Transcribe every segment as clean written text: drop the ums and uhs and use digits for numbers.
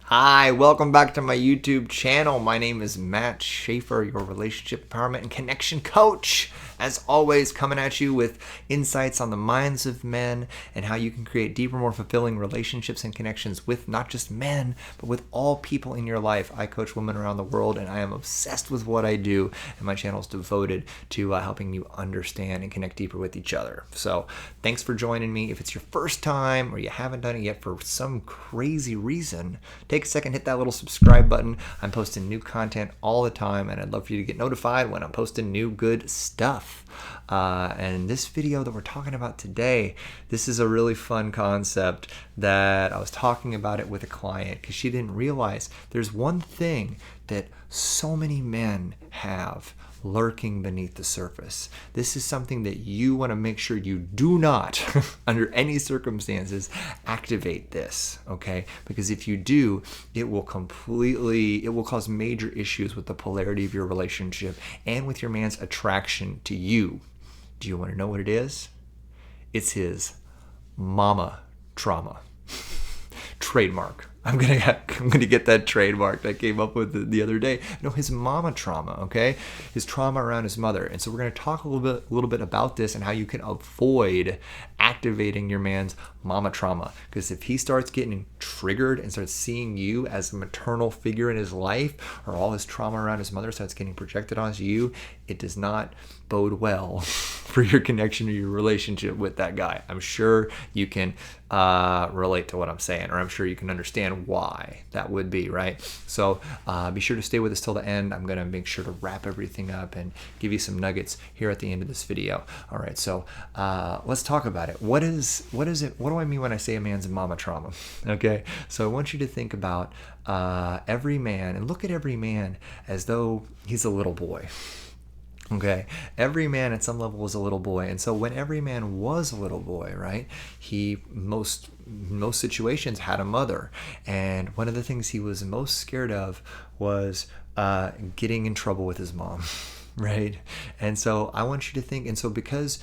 Hi, welcome back to my YouTube channel. My name is Matt Schaefer, your relationship empowerment and connection coach. As always, coming at you with insights on the minds of men and how you can create deeper, more fulfilling relationships and connections with not just men, but with all people in your life. I coach women around the world and I am obsessed with what I do, and my channel is devoted to helping you understand and connect deeper with each other. So thanks for joining me. If it's your first time or you haven't done it yet for some crazy reason, take a second, hit that little subscribe button. I'm posting new content all the time, and I'd love for you to get notified when I'm posting new good stuff. And this video that we're talking about today, this is a really fun concept that I was talking about it with a client because she didn't realize there's one thing that so many men have lurking beneath the surface. This is something that you want to make sure you do not, under any circumstances, activate this, okay? Because if you do, it will cause major issues with the polarity of your relationship and with your man's attraction to you. Do you want to know what it is? It's his mama trauma. Trademark. I'm gonna get that trademark I came up with the other day. No, his mama trauma, okay? His trauma around his mother. And so we're gonna talk a little bit about this and how you can avoid activating your man's mama trauma. Because if he starts getting triggered and starts seeing you as a maternal figure in his life, or all his trauma around his mother starts getting projected onto you, it does not bode well for your connection or your relationship with that guy. I'm sure you can relate to what I'm saying, or I'm sure you can understand why that would be, right? So be sure to stay with us till the end. I'm going to make sure to wrap everything up and give you some nuggets here at the end of this video. All right, so let's talk about it. What is it? What do I mean when I say a man's mama trauma? Okay, so I want you to think about every man and look at every man as though he's a little boy. Okay, every man at some level was a little boy, and so when every man was a little boy, right, he most situations had a mother, and one of the things he was most scared of was getting in trouble with his mom, right? And so I want you to think, and so because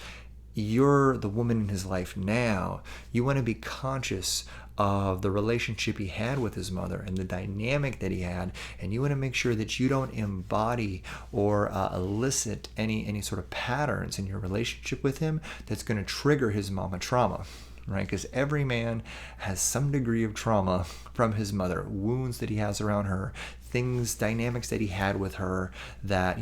you're the woman in his life now, you want to be conscious of the relationship he had with his mother and the dynamic that he had, and you want to make sure that you don't embody or elicit any sort of patterns in your relationship with him that's going to trigger his mama trauma, right? Because every man has some degree of trauma from his mother, wounds that he has around her, dynamics that he had with her that,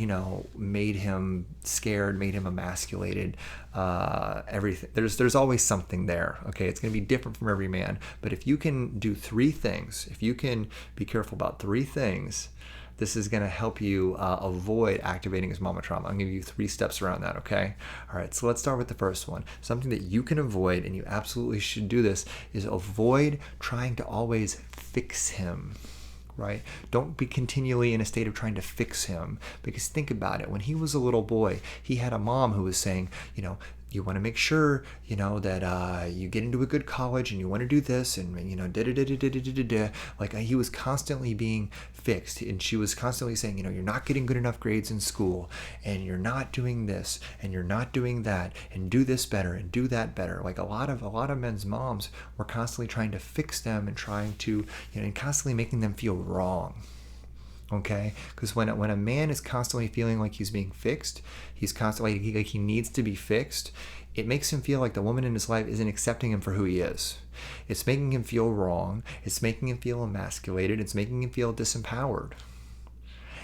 made him scared, made him emasculated, everything. There's always something there, okay? It's going to be different from every man. But if you can do three things, if you can be careful about three things, this is going to help you avoid activating his mama trauma. I'm going to give you 3 steps around that, okay? All right, so let's start with the first one. Something that you can avoid, and you absolutely should do this, is avoid trying to always fix him. Right? Don't be continually in a state of trying to fix him, because think about it. When he was a little boy, he had a mom who was saying, you want to make sure, that you get into a good college, and you want to do this, and like he was constantly being fixed, and she was constantly saying, you're not getting good enough grades in school, and you're not doing this, and you're not doing that, and do this better, and do that better. Like a lot of men's moms were constantly trying to fix them and trying to, and constantly making them feel wrong. Okay, because when a man is constantly feeling like he's being fixed, he's constantly like he needs to be fixed, it makes him feel like the woman in his life isn't accepting him for who he is. It's making him feel wrong. It's making him feel emasculated. It's making him feel disempowered.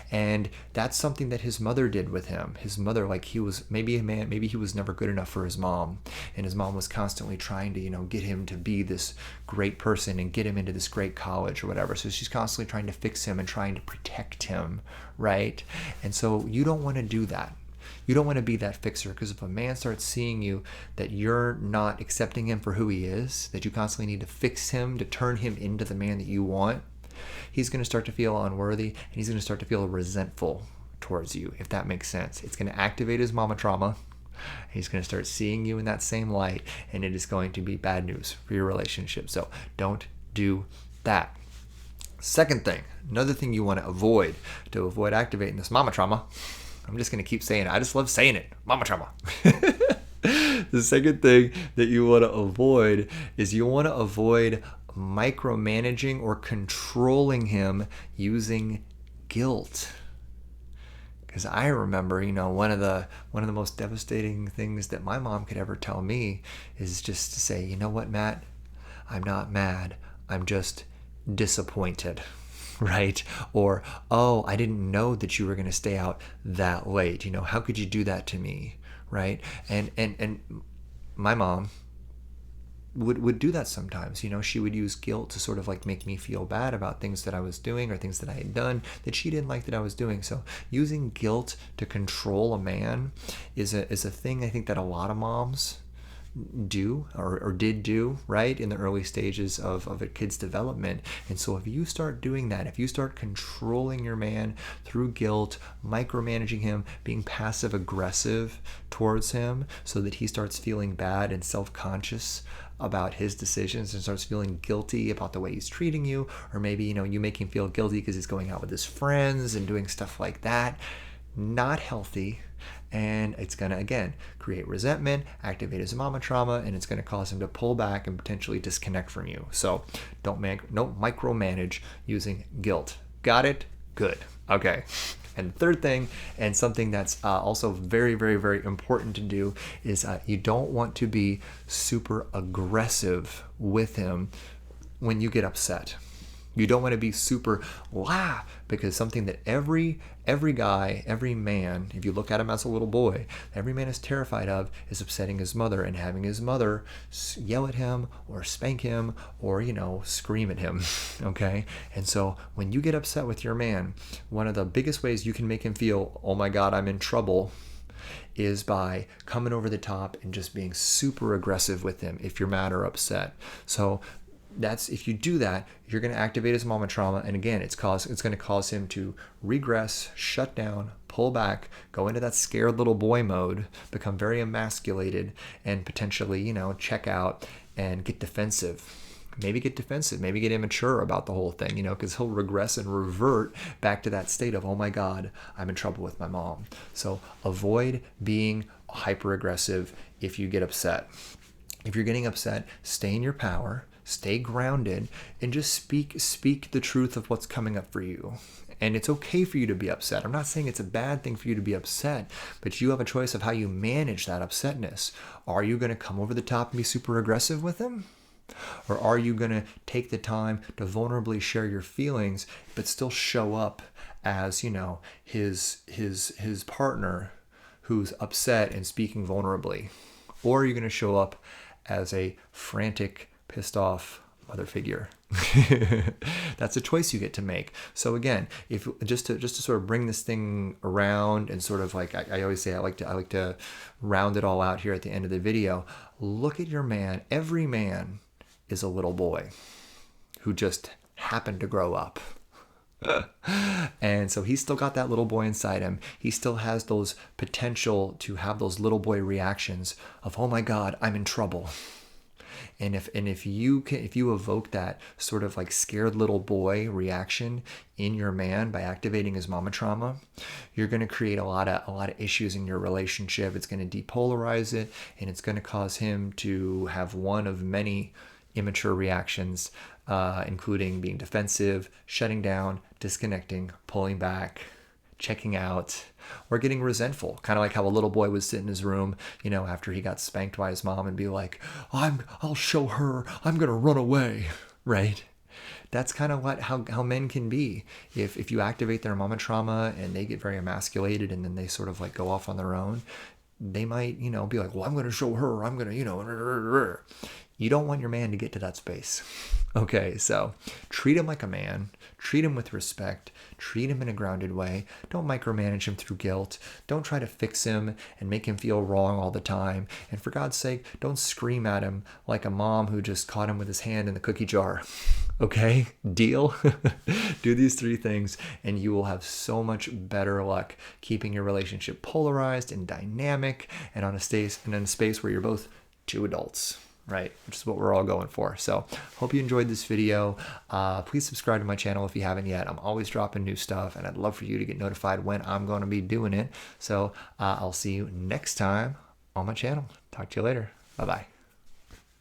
And that's something that his mother did with him. His mother, like he was maybe a man, maybe he was never good enough for his mom. And his mom was constantly trying to, get him to be this great person and get him into this great college or whatever. So she's constantly trying to fix him and trying to protect him, right? And so you don't want to do that. You don't want to be that fixer, because if a man starts seeing you that you're not accepting him for who he is, that you constantly need to fix him to turn him into the man that you want, he's going to start to feel unworthy, and he's going to start to feel resentful towards you, if that makes sense. It's going to activate his mama trauma. He's going to start seeing you in that same light, and it is going to be bad news for your relationship. So don't do that. Second thing, another thing you want to avoid activating this mama trauma. I'm just going to keep saying it. I just love saying it. Mama trauma. The second thing that you want to avoid is you want to avoid micromanaging or controlling him using guilt. Because I remember, one of the most devastating things that my mom could ever tell me is just to say, you know what, Matt, I'm not mad, I'm just disappointed. Right? Or, oh, I didn't know that you were going to stay out that late. How could you do that to me? Right? And my mom would do that sometimes. She would use guilt to sort of like make me feel bad about things that I was doing or things that I had done that she didn't like that I was doing. So using guilt to control a man is a thing I think that a lot of moms do or did do, right, in the early stages of a kid's development. And so if you start doing that, if you start controlling your man through guilt, micromanaging him, being passive aggressive towards him so that he starts feeling bad and self-conscious about his decisions and starts feeling guilty about the way he's treating you, or maybe you make him feel guilty because he's going out with his friends and doing stuff like that, not healthy. And it's going to, again, create resentment, activate his mama trauma, and it's going to cause him to pull back and potentially disconnect from you. So don't micromanage using guilt. Got it? Good. Okay. And the third thing, and something that's also very, very, very important to do, is you don't want to be super aggressive with him when you get upset. You don't want to be super because something that every guy, every man, if you look at him as a little boy, every man is terrified of is upsetting his mother and having his mother yell at him or spank him or, scream at him. Okay? And so when you get upset with your man, one of the biggest ways you can make him feel, oh my God, I'm in trouble, is by coming over the top and just being super aggressive with him if you're mad or upset. So if you do that, you're going to activate his mama trauma, and again, it's going to cause him to regress, shut down, pull back, go into that scared little boy mode, become very emasculated, and potentially, check out and get defensive. Maybe get immature about the whole thing, because he'll regress and revert back to that state of, oh my God, I'm in trouble with my mom. So avoid being hyper aggressive if you get upset. If you're getting upset, stay in your power. Stay grounded and just speak the truth of what's coming up for you. And it's okay for you to be upset. I'm not saying it's a bad thing for you to be upset, but you have a choice of how you manage that upsetness. Are you going to come over the top and be super aggressive with him? Or are you going to take the time to vulnerably share your feelings, but still show up as, his partner who's upset and speaking vulnerably? Or are you going to show up as a frantic, pissed off mother figure? That's a choice you get to make. So again, if just to sort of bring this thing around and sort of like I always say, I like to round it all out here at the end of the video. Look at your man. Every man is a little boy who just happened to grow up. And so he's still got that little boy inside him. He still has those potential to have those little boy reactions of, oh my God, I'm in trouble. And if you evoke that sort of like scared little boy reaction in your man by activating his mama trauma, you're going to create a lot of issues in your relationship. It's going to depolarize it, and it's going to cause him to have one of many immature reactions, including being defensive, shutting down, disconnecting, pulling back, checking out, or getting resentful, kind of like how a little boy would sit in his room, after he got spanked by his mom and be like, I'll show her, I'm gonna run away, right? That's kind of how men can be. If you activate their mama trauma and they get very emasculated and then they sort of like go off on their own, they might, be like, well, I'm gonna show her, I'm gonna, You don't want your man to get to that space. Okay, so treat him like a man, treat him with respect, treat him in a grounded way. Don't micromanage him through guilt. Don't try to fix him and make him feel wrong all the time. And for God's sake, don't scream at him like a mom who just caught him with his hand in the cookie jar. Okay, deal? Do these 3 things and you will have so much better luck keeping your relationship polarized and dynamic and in a space where you're both 2 adults. Right, which is what we're all going for. So hope you enjoyed this video. Please subscribe to my channel if you haven't yet. I'm always dropping new stuff, and I'd love for you to get notified when I'm going to be doing it. So I'll see you next time on my channel. Talk to you later. Bye-bye.